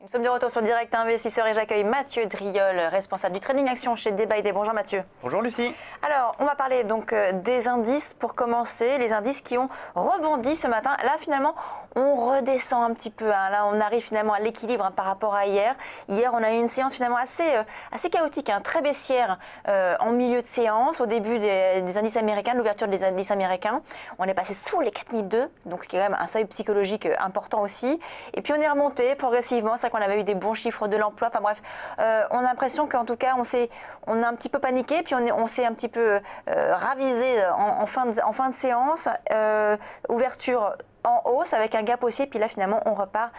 Nous sommes de retour sur Direct Investisseur et j'accueille Mathieu Driol, responsable du trading action chez Day by Day. Bonjour Mathieu. Bonjour Lucie. Alors, on va parler donc des indices pour commencer, les indices qui ont rebondi ce matin. Là, finalement, on redescend un petit peu. Là, on arrive finalement à l'équilibre par rapport à hier. Hier, on a eu une séance finalement assez chaotique, très baissière en milieu de séance, au début des indices américains, l'ouverture des indices américains. On est passé sous les 4002, donc ce qui est quand même un seuil psychologique important aussi. Et puis, on est remonté progressivement. C'est vrai qu'on avait eu des bons chiffres de l'emploi. Enfin bref, on a l'impression qu'en tout cas, on a un petit peu paniqué, puis on s'est un petit peu ravisé en fin de séance. Ouverture en hausse avec un gap aussi, puis là finalement on repart.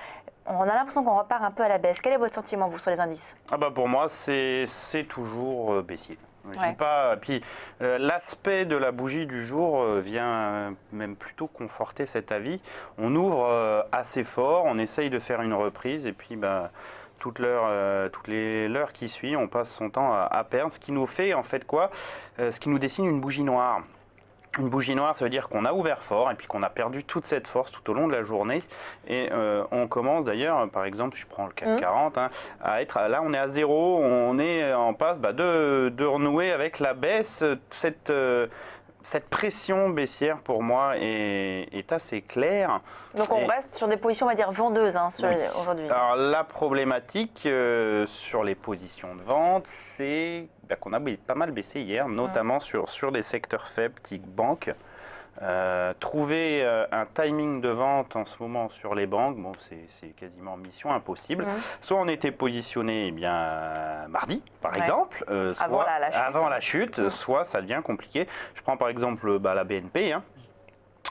On a l'impression qu'on repart un peu à la baisse. Quel est votre sentiment, vous, sur les indices? Pour moi, c'est toujours baissier. Ouais. Puis l'aspect de la bougie du jour vient même plutôt conforter cet avis. On ouvre assez fort, on essaye de faire une reprise et puis toutes les l'heure qui suit, on passe son temps à perdre. Ce qui nous fait en fait quoi? Ce qui nous dessine une bougie noire. Une bougie noire, ça veut dire qu'on a ouvert fort et puis qu'on a perdu toute cette force tout au long de la journée. Et on commence d'ailleurs, par exemple, je prends le CAC 40, à être là, on est à zéro, on est en passe de renouer avec la baisse. Cette pression baissière pour moi est assez claire. Donc on reste sur des positions, on va dire, vendeuses aujourd'hui. Alors la problématique sur les positions de vente, c'est qu'on a pas mal baissé hier, notamment sur des secteurs faibles, type banque. Trouver un timing de vente en ce moment sur les banques, c'est quasiment mission impossible. Soit on était positionné mardi, par exemple, avant la chute, soit ça devient compliqué. Je prends par exemple la BNP.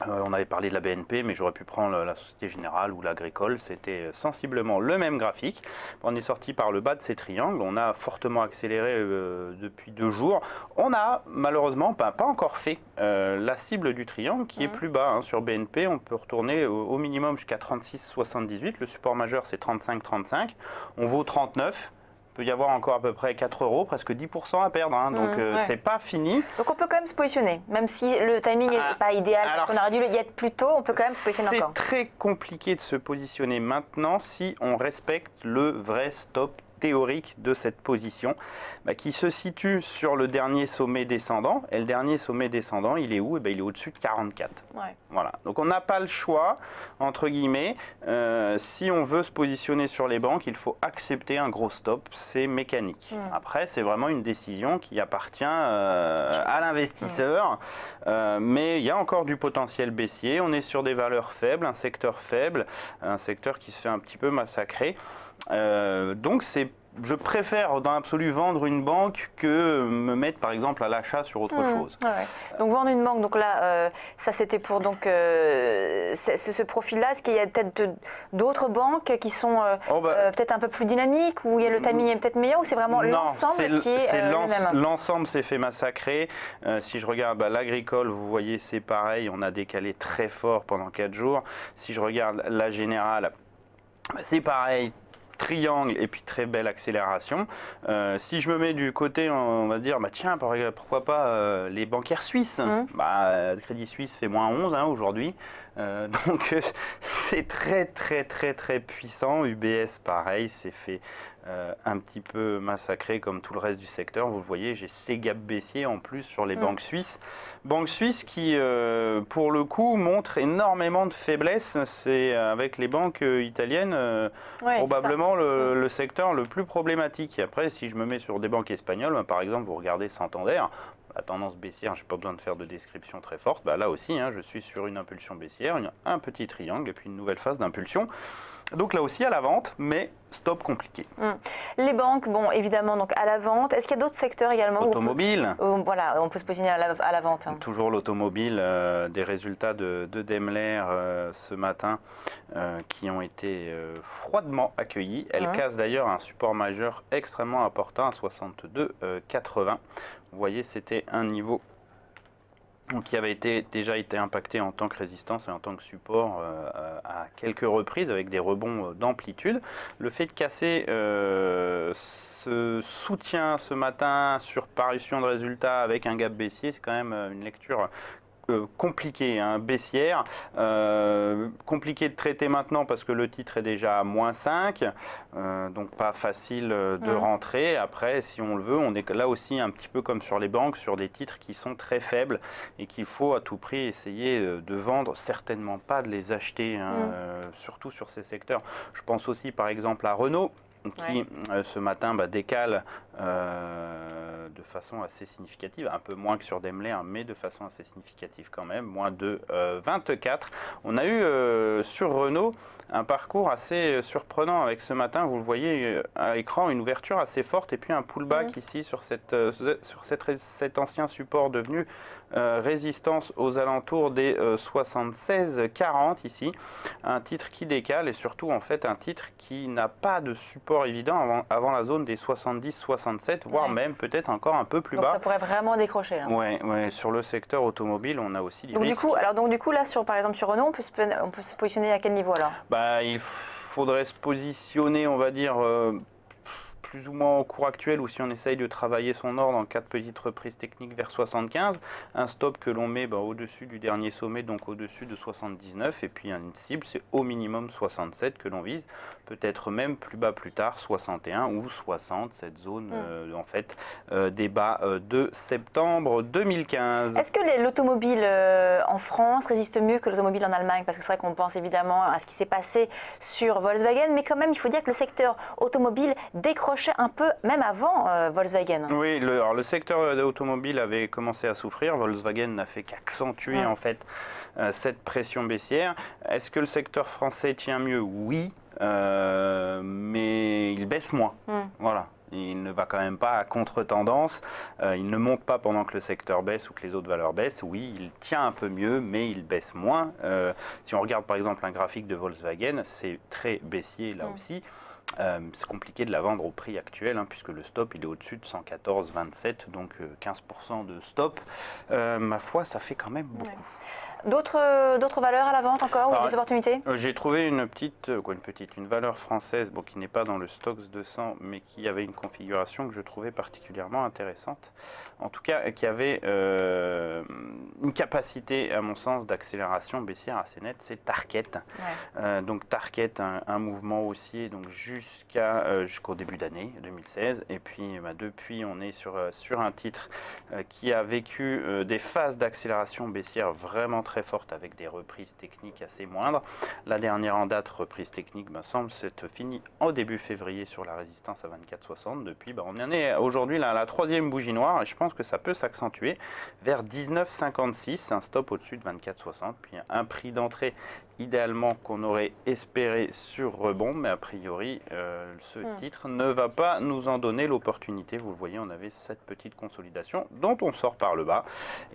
On avait parlé de la BNP, mais j'aurais pu prendre la Société Générale ou l'Agricole. C'était sensiblement le même graphique. On est sorti par le bas de ces triangles. On a fortement accéléré depuis 2 jours. On a malheureusement pas encore fait la cible du triangle qui est plus bas. Sur BNP, on peut retourner au minimum jusqu'à 36,78. Le support majeur, c'est 35,35. On vaut 39. Il peut y avoir encore à peu près 4 €, presque 10% à perdre, donc c'est pas fini. Donc on peut quand même se positionner, même si le timing n'est pas idéal, parce qu'on aurait dû y être plus tôt, on peut quand même se positionner encore. C'est très compliqué de se positionner maintenant si on respecte le vrai stop théorique de cette position qui se situe sur le dernier sommet descendant. Et le dernier sommet descendant, il est où? Il est au-dessus de 44. Voilà. Donc on n'a pas le choix, entre guillemets. Si on veut se positionner sur les banques, il faut accepter un gros stop. C'est mécanique. Après, c'est vraiment une décision qui appartient à l'investisseur. Mais il y a encore du potentiel baissier. On est sur des valeurs faibles, un secteur faible, un secteur qui se fait un petit peu massacrer. Donc je préfère dans l'absolu vendre une banque que me mettre par exemple à l'achat sur autre chose. Donc vendre une banque, donc là ça c'était pour ce profil-là. Est-ce qu'il y a peut-être d'autres banques qui sont peut-être un peu plus dynamiques, où il y a le timing est peut-être meilleur, ou c'est vraiment l'ensemble qui est le même? L'ensemble s'est fait massacrer. Si je regarde l'Agricole, vous voyez c'est pareil, on a décalé très fort pendant 4 jours. Si je regarde la Générale, c'est pareil. Triangle et puis très belle accélération. Si je me mets du côté, on va dire, tiens, pourquoi pas les bancaires suisses. Crédit Suisse fait moins 11 aujourd'hui. Donc c'est très puissant. UBS pareil, c'est fait un petit peu massacré comme tout le reste du secteur. Vous le voyez, j'ai ces gaps baissiers en plus sur les banques suisses. Banques suisses qui pour le coup montrent énormément de faiblesse. C'est avec les banques italiennes probablement le secteur le plus problématique. Et après, si je me mets sur des banques espagnoles, par exemple, vous regardez Santander, la tendance baissière, je n'ai pas besoin de faire de description très forte. Là aussi, je suis sur une impulsion baissière, un petit triangle et puis une nouvelle phase d'impulsion. Donc là aussi à la vente, mais stop compliqué. Les banques, évidemment, donc à la vente. Est-ce qu'il y a d'autres secteurs également? Automobile. On peut se positionner à la vente. Toujours l'automobile, des résultats de Daimler ce matin qui ont été froidement accueillis. Elle casse d'ailleurs un support majeur extrêmement important à 62,80. Vous voyez, c'était un niveau qui avait déjà été impacté en tant que résistance et en tant que support à quelques reprises avec des rebonds d'amplitude. Le fait de casser ce soutien ce matin sur parution de résultats avec un gap baissier, c'est quand même une lecture compliqué, hein, baissière, compliqué de traiter maintenant parce que le titre est déjà à -5, donc pas facile de rentrer. Après, si on le veut, on est là aussi un petit peu comme sur les banques, sur des titres qui sont très faibles et qu'il faut à tout prix essayer de vendre, certainement pas de les acheter, hein, surtout sur ces secteurs. Je pense aussi par exemple à Renault, qui ce matin décale de façon assez significative, un peu moins que sur Daimler, mais de façon assez significative quand même, moins de 24. On a eu sur Renault un parcours assez surprenant avec ce matin, vous le voyez à l'écran, une ouverture assez forte et puis un pullback ici sur cet ancien support devenu résistance aux alentours des 76,40 ici. Un titre qui décale et surtout en fait un titre qui n'a pas de support évident avant la zone des 70-67, voire même peut-être encore un peu plus bas. Ça pourrait vraiment décrocher là. Ouais, sur le secteur automobile, on a aussi des risques. Du coup, là, par exemple sur Renault, on peut se positionner à quel niveau alors? Il faudrait se positionner, on va dire, plus ou moins au cours actuel, ou si on essaye de travailler son ordre en 4 petites reprises techniques vers 75, un stop que l'on met au-dessus du dernier sommet, donc au-dessus de 79, et puis une cible, c'est au minimum 67 que l'on vise, peut-être même plus bas plus tard, 61 ou 60, cette zone en fait des bas de septembre 2015. Est-ce que l'automobile en France résiste mieux que l'automobile en Allemagne? Parce que c'est vrai qu'on pense évidemment à ce qui s'est passé sur Volkswagen, mais quand même il faut dire que le secteur automobile décroche un peu, même avant Volkswagen. Oui, le secteur automobile avait commencé à souffrir. Volkswagen n'a fait qu'accentuer en fait cette pression baissière. Est-ce que le secteur français tient mieux? Oui, mais il baisse moins. Voilà. Il ne va quand même pas à contre-tendance, il ne monte pas pendant que le secteur baisse ou que les autres valeurs baissent. Oui, il tient un peu mieux, mais il baisse moins. Si on regarde par exemple un graphique de Volkswagen, c'est très baissier là aussi. C'est compliqué de la vendre au prix actuel, puisque le stop il est au-dessus de 114,27, donc 15% de stop. Ma foi, ça fait quand même beaucoup. D'autres valeurs à la vente encore, ou des opportunités? J'ai trouvé une valeur française qui n'est pas dans le Stoxx 200, mais qui avait une configuration que je trouvais particulièrement intéressante. En tout cas, qui avait une capacité, à mon sens, d'accélération baissière assez nette, c'est Tarkett. Donc Tarkett, un mouvement haussier jusqu'au début d'année 2016. Et puis depuis, on est sur un titre qui a vécu des phases d'accélération baissière vraiment très forte avec des reprises techniques assez moindres. La dernière en date, reprise technique, semble s'être finie en début février sur la résistance à 24,60. Depuis, on en est aujourd'hui à la troisième bougie noire et je pense que ça peut s'accentuer vers 19,56, un stop au-dessus de 24,60, puis un prix d'entrée idéalement qu'on aurait espéré sur rebond, mais a priori ce titre ne va pas nous en donner l'opportunité. Vous le voyez, on avait cette petite consolidation dont on sort par le bas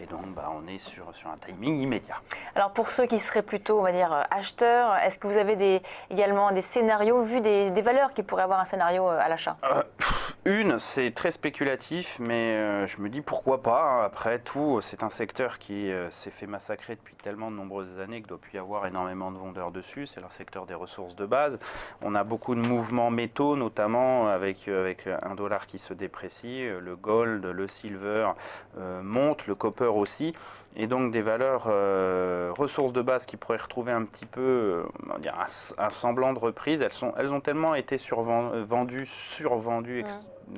et donc on est sur un timing immédiat. Alors pour ceux qui seraient plutôt, on va dire, acheteurs, est-ce que vous avez également des scénarios, vu des valeurs qui pourraient avoir un scénario à l'achat? C'est très spéculatif, mais je me dis pourquoi pas. Après tout, c'est un secteur qui s'est fait massacrer depuis tellement de nombreuses années qu'il doit plus y avoir énormément de vendeurs dessus. C'est le secteur des ressources de base. On a beaucoup de mouvements métaux, notamment avec un dollar qui se déprécie. Le gold, le silver monte, le copper aussi. Et donc des valeurs ressources de base qui pourraient retrouver un petit peu un semblant de reprise. Elles ont tellement été survendues.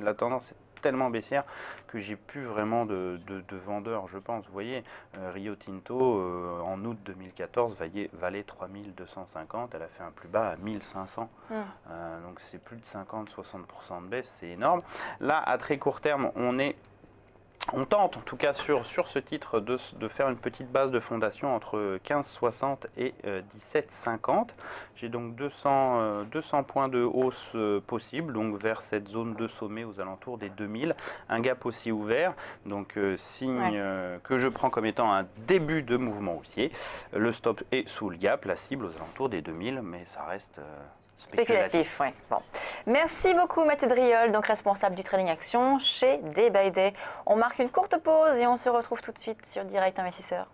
La tendance est tellement baissière que j'ai plus vraiment de vendeurs, je pense. Vous voyez, Rio Tinto en août 2014 valait 3250, elle a fait un plus bas à 1500. Donc c'est plus de 50-60% de baisse, c'est énorme. Là, à très court terme, on tente en tout cas sur ce titre de faire une petite base de fondation entre 15,60 et 17,50. J'ai donc 200 points de hausse possible, donc vers cette zone de sommet aux alentours des 2000. Un gap aussi ouvert, donc signe que je prends comme étant un début de mouvement haussier. Le stop est sous le gap, la cible aux alentours des 2000, mais ça reste spéculatif. Oui. Bon. Merci beaucoup Mathieu Driol, donc responsable du trading action chez Day by Day. On marque une courte pause et on se retrouve tout de suite sur Direct Investisseur.